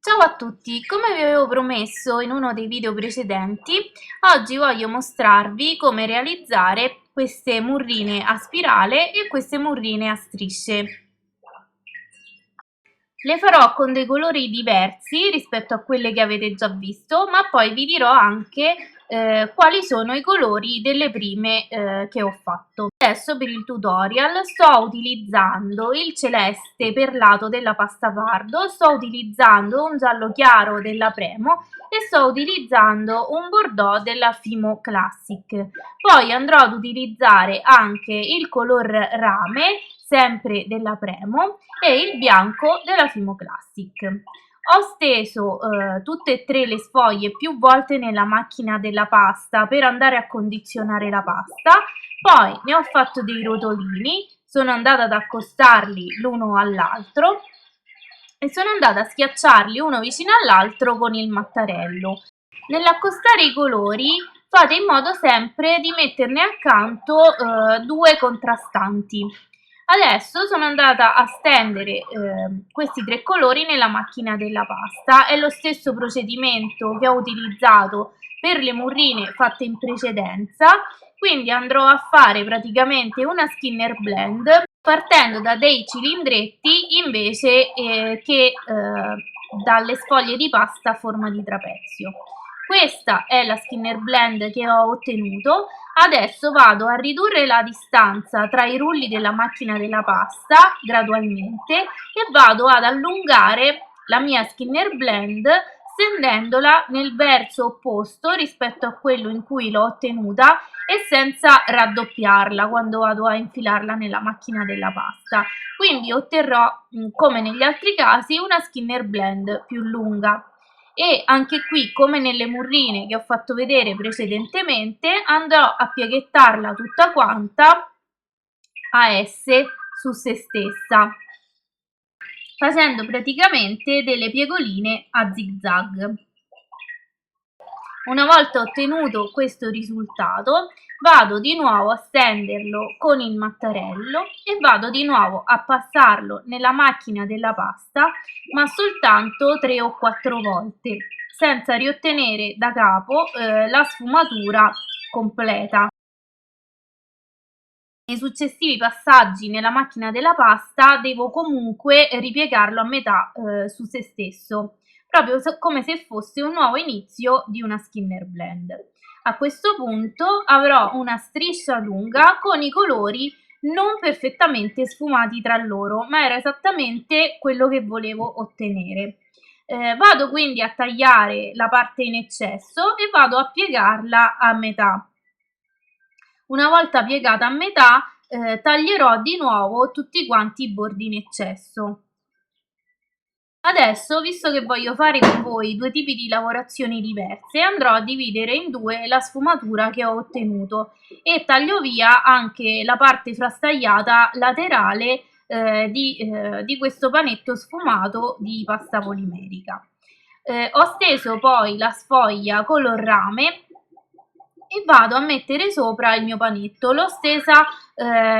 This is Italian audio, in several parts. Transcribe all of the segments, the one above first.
Ciao a tutti, come vi avevo promesso in uno dei video precedenti, oggi voglio mostrarvi come realizzare queste murrine a spirale e queste murrine a strisce. Le farò con dei colori diversi rispetto a quelle che avete già visto, ma poi vi dirò anche quali sono i colori delle prime che ho fatto. Adesso per il tutorial sto utilizzando il celeste perlato della pasta pardo, sto utilizzando un giallo chiaro della Premo e sto utilizzando un bordeaux della Fimo Classic. Poi andrò ad utilizzare anche il color rame, sempre della Premo, e il bianco della Fimo Classic. Ho steso tutte e tre le sfoglie più volte nella macchina della pasta per andare a condizionare la pasta, poi ne ho fatto dei rotolini, sono andata ad accostarli l'uno all'altro e sono andata a schiacciarli uno vicino all'altro con il mattarello. Nell'accostare i colori fate in modo sempre di metterne accanto due contrastanti. Adesso sono andata a stendere questi tre colori nella macchina della pasta. È lo stesso procedimento che ho utilizzato per le murrine fatte in precedenza, quindi andrò a fare praticamente una skinner blend partendo da dei cilindretti invece che dalle sfoglie di pasta a forma di trapezio. Questa è la skinner blend che ho ottenuto. Adesso vado a ridurre la distanza tra i rulli della macchina della pasta gradualmente e vado ad allungare la mia skinner blend stendendola nel verso opposto rispetto a quello in cui l'ho ottenuta e senza raddoppiarla quando vado a infilarla nella macchina della pasta. Quindi otterrò, come negli altri casi, una skinner blend più lunga. E anche qui, come nelle murrine che ho fatto vedere precedentemente, andrò a pieghettarla tutta quanta a S su se stessa, facendo praticamente delle piegoline a zigzag. Una volta ottenuto questo risultato, vado di nuovo a stenderlo con il mattarello e vado di nuovo a passarlo nella macchina della pasta, ma soltanto 3 o 4 volte, senza riottenere da capo la sfumatura completa. Nei successivi passaggi nella macchina della pasta devo comunque ripiegarlo a metà su se stesso, proprio come se fosse un nuovo inizio di una skinner blend. A questo punto avrò una striscia lunga con i colori non perfettamente sfumati tra loro, ma era esattamente quello che volevo ottenere. Vado quindi a tagliare la parte in eccesso e vado a piegarla a metà. Una volta piegata a metà, taglierò di nuovo tutti quanti i bordi in eccesso. Adesso, visto che voglio fare con voi due tipi di lavorazioni diverse, andrò a dividere in due la sfumatura che ho ottenuto e taglio via anche la parte frastagliata laterale di questo panetto sfumato di pasta polimerica. Ho steso poi la sfoglia color rame e vado a mettere sopra il mio panetto. L'ho stesa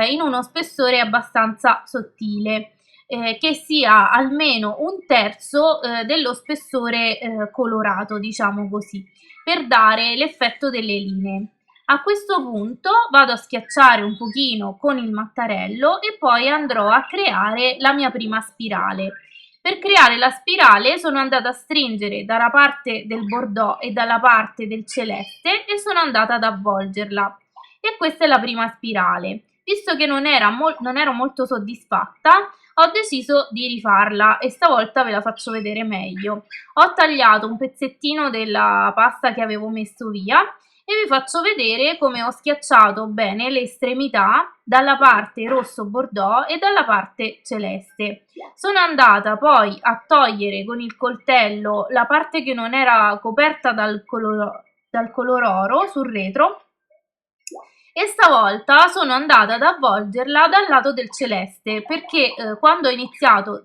in uno spessore abbastanza sottile, che sia almeno un terzo dello spessore colorato, diciamo così, per dare l'effetto delle linee. A questo punto vado a schiacciare un pochino con il mattarello e poi andrò a creare la mia prima spirale. Per creare la spirale sono andata a stringere dalla parte del bordeaux e dalla parte del celeste e sono andata ad avvolgerla. E questa è la prima spirale. Visto che non ero molto soddisfatta, ho deciso di rifarla e stavolta ve la faccio vedere meglio. Ho tagliato un pezzettino della pasta che avevo messo via e vi faccio vedere come ho schiacciato bene le estremità dalla parte rosso bordeaux e dalla parte celeste. Sono andata poi a togliere con il coltello la parte che non era coperta dal color oro sul retro e stavolta sono andata ad avvolgerla dal lato del celeste perché quando ho iniziato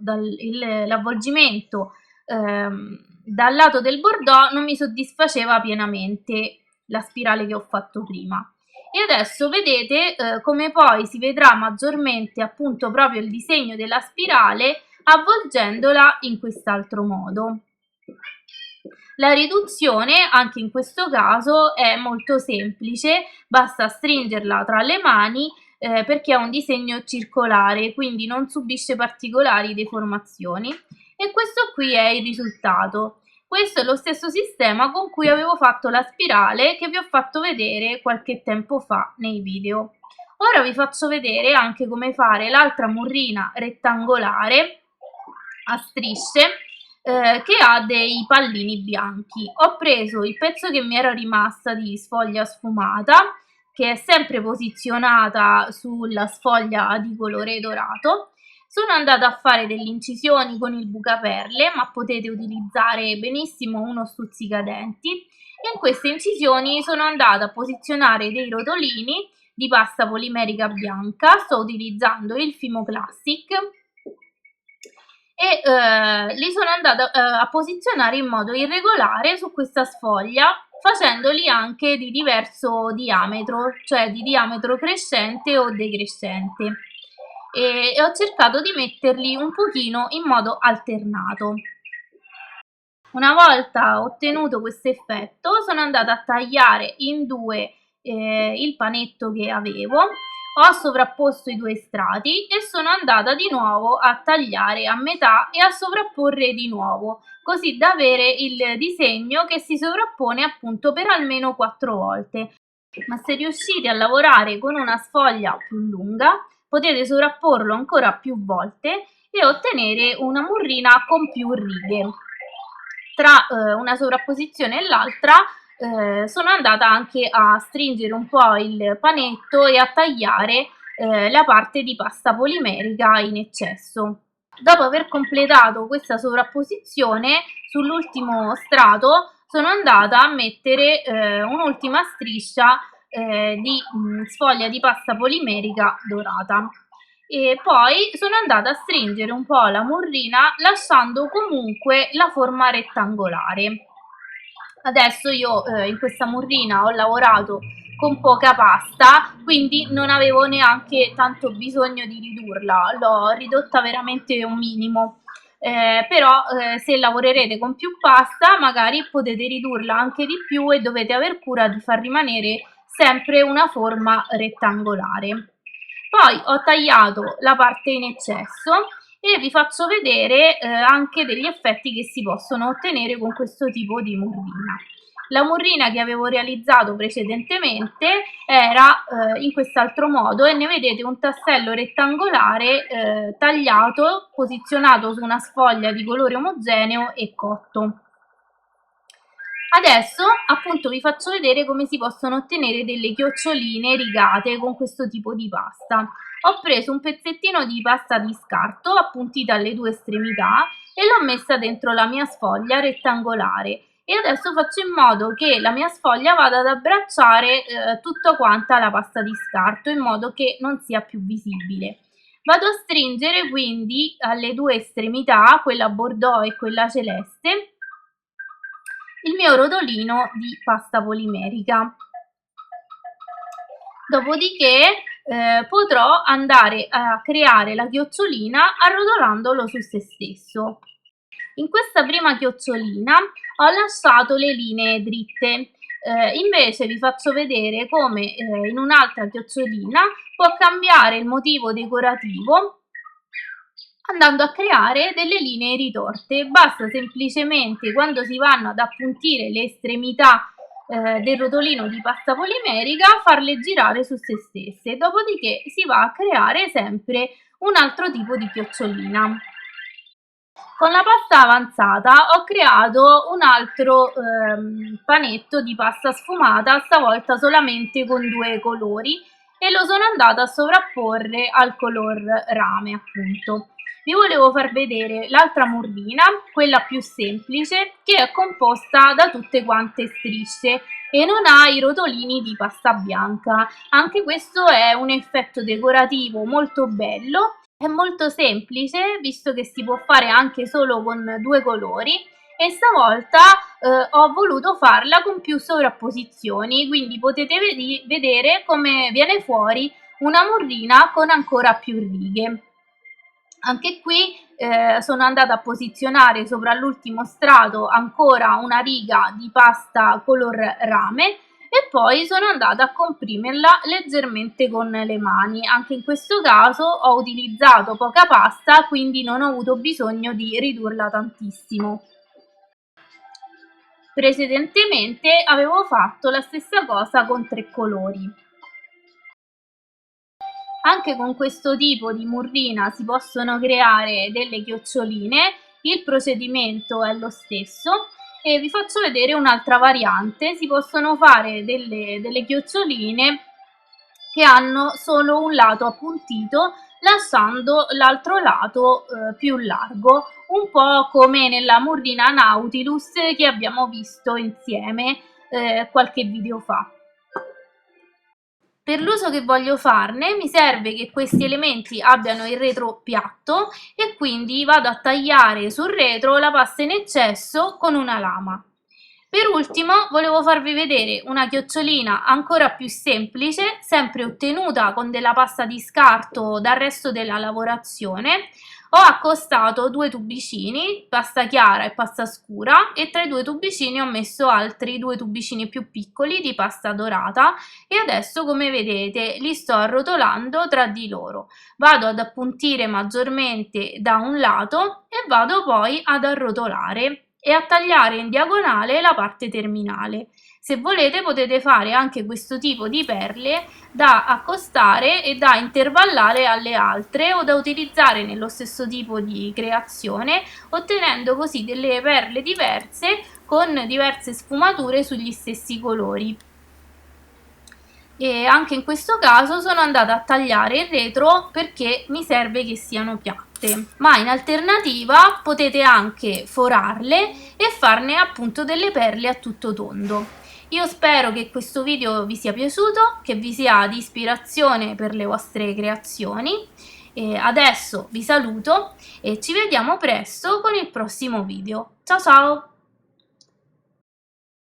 l'avvolgimento dal lato del bordeaux non mi soddisfaceva pienamente la spirale che ho fatto prima. E adesso vedete come poi si vedrà maggiormente appunto proprio il disegno della spirale avvolgendola in quest'altro modo. La riduzione, anche in questo caso, è molto semplice, basta stringerla tra le mani perché ha un disegno circolare, quindi non subisce particolari deformazioni. E questo qui è il risultato. Questo è lo stesso sistema con cui avevo fatto la spirale che vi ho fatto vedere qualche tempo fa nei video. Ora vi faccio vedere anche come fare l'altra murrina rettangolare a strisce che ha dei pallini bianchi. Ho preso il pezzo che mi era rimasta di sfoglia sfumata, che è sempre posizionata sulla sfoglia di colore dorato. Sono andata a fare delle incisioni con il bucaperle, ma potete utilizzare benissimo uno stuzzicadenti. E in queste incisioni sono andata a posizionare dei rotolini di pasta polimerica bianca. Sto utilizzando il Fimo Classic e li sono andata a posizionare in modo irregolare su questa sfoglia, facendoli anche di diverso diametro, cioè di diametro crescente o decrescente, e ho cercato di metterli un pochino in modo alternato. Una volta ottenuto questo effetto sono andata a tagliare in due il panetto che avevo, ho sovrapposto i due strati e sono andata di nuovo a tagliare a metà e a sovrapporre di nuovo, così da avere il disegno che si sovrappone appunto per almeno 4 volte. Ma se riuscite a lavorare con una sfoglia più lunga, potete sovrapporlo ancora più volte e ottenere una murrina con più righe. Tra una sovrapposizione e l'altra sono andata anche a stringere un po' il panetto e a tagliare la parte di pasta polimerica in eccesso. Dopo aver completato questa sovrapposizione, sull'ultimo strato sono andata a mettere un'ultima striscia di sfoglia di pasta polimerica dorata. E poi sono andata a stringere un po' la murrina lasciando comunque la forma rettangolare. Adesso io in questa murrina ho lavorato con poca pasta, quindi non avevo neanche tanto bisogno di ridurla, l'ho ridotta veramente un minimo. Però se lavorerete con più pasta magari potete ridurla anche di più e dovete aver cura di far rimanere sempre una forma rettangolare. Poi ho tagliato la parte in eccesso e vi faccio vedere anche degli effetti che si possono ottenere con questo tipo di murrina. La murrina che avevo realizzato precedentemente era in quest'altro modo e ne vedete un tassello rettangolare tagliato, posizionato su una sfoglia di colore omogeneo e cotto. Adesso appunto vi faccio vedere come si possono ottenere delle chioccioline rigate con questo tipo di pasta. Ho preso un pezzettino di pasta di scarto appuntita alle due estremità e l'ho messa dentro la mia sfoglia rettangolare e adesso faccio in modo che la mia sfoglia vada ad abbracciare tutta quanta la pasta di scarto in modo che non sia più visibile. Vado a stringere quindi alle due estremità, quella bordeaux e quella celeste, il mio rotolino di pasta polimerica. Dopodiché potrò andare a creare la chiocciolina arrotolandolo su se stesso. In questa prima chiocciolina ho lasciato le linee dritte, invece vi faccio vedere come in un'altra chiocciolina può cambiare il motivo decorativo andando a creare delle linee ritorte. Basta semplicemente quando si vanno ad appuntire le estremità del rotolino di pasta polimerica farle girare su se stesse, dopodiché si va a creare sempre un altro tipo di chiocciolina. Con la pasta avanzata ho creato un altro panetto di pasta sfumata, stavolta solamente con due colori, e lo sono andata a sovrapporre al color rame appunto. Vi volevo far vedere l'altra murrina, quella più semplice, che è composta da tutte quante strisce e non ha i rotolini di pasta bianca. Anche questo è un effetto decorativo molto bello. È molto semplice, visto che si può fare anche solo con due colori, e stavolta ho voluto farla con più sovrapposizioni, quindi potete vedere come viene fuori una murrina con ancora più righe. Anche qui sono andata a posizionare sopra l'ultimo strato ancora una riga di pasta color rame e poi sono andata a comprimerla leggermente con le mani. Anche in questo caso ho utilizzato poca pasta, quindi non ho avuto bisogno di ridurla tantissimo. Precedentemente avevo fatto la stessa cosa con 3 colori. Anche con questo tipo di murrina si possono creare delle chioccioline, il procedimento è lo stesso e vi faccio vedere un'altra variante. Si possono fare delle chioccioline che hanno solo un lato appuntito, lasciando l'altro lato più largo, un po' come nella murrina Nautilus che abbiamo visto insieme qualche video fa. Per l'uso che voglio farne mi serve che questi elementi abbiano il retro piatto e quindi vado a tagliare sul retro la pasta in eccesso con una lama. Per ultimo volevo farvi vedere una chiocciolina ancora più semplice, sempre ottenuta con della pasta di scarto dal resto della lavorazione. Ho accostato 2 tubicini, pasta chiara e pasta scura, e tra i 2 tubicini ho messo altri 2 tubicini più piccoli di pasta dorata e adesso, come vedete, li sto arrotolando tra di loro. Vado ad appuntire maggiormente da un lato e vado poi ad arrotolare e a tagliare in diagonale la parte terminale. Se volete potete fare anche questo tipo di perle da accostare e da intervallare alle altre o da utilizzare nello stesso tipo di creazione, ottenendo così delle perle diverse con diverse sfumature sugli stessi colori. E anche in questo caso sono andata a tagliare il retro perché mi serve che siano piatte, ma in alternativa potete anche forarle e farne appunto delle perle a tutto tondo. Io spero che questo video vi sia piaciuto, che vi sia di ispirazione per le vostre creazioni. E adesso vi saluto e ci vediamo presto con il prossimo video. Ciao ciao!